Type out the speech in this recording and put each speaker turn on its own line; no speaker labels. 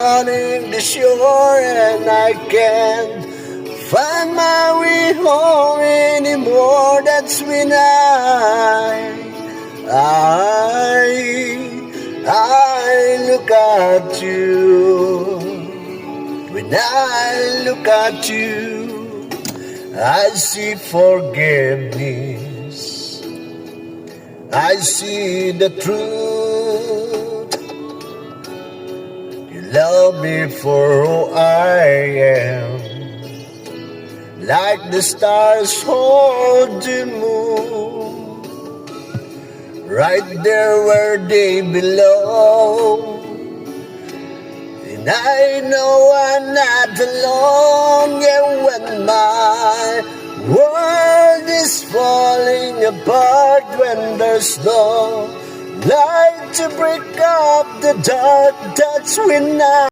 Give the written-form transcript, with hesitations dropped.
running the shore and I can't find my way home anymore. That's when I look at you. When I look at you, I see forgiveness. I see the truth. You love me for who I am, like the stars hold the moon, right there where they belong. And I know I'm not alone, yeah, when my world is falling apart, when there's no light to break up the dark, that's when I